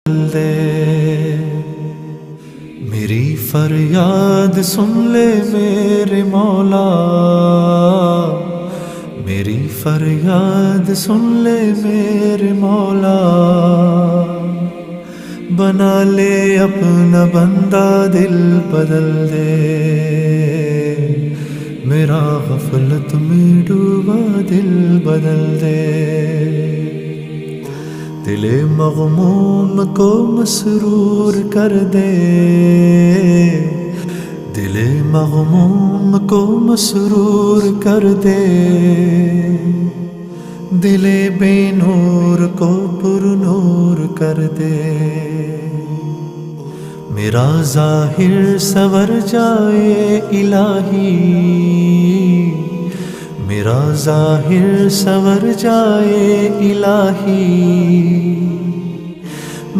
दे। मेरी फरियाद सुन ले मेरे मौला, मेरी फरियाद सुन ले मेरे मौला। बना ले अपना बंदा, दिल बदल दे। मेरा गफलत में डूबा दिल बदल दे। दिले मग़मूम को मसरूर कर दे, दिले मग़मूम को मसरूर कर दे। दिले बेनूर को पुरनूर कर दे। मेरा ज़ाहिर सवर जाए इलाही, मेरा ज़ाहिर सवर जाए इलाही।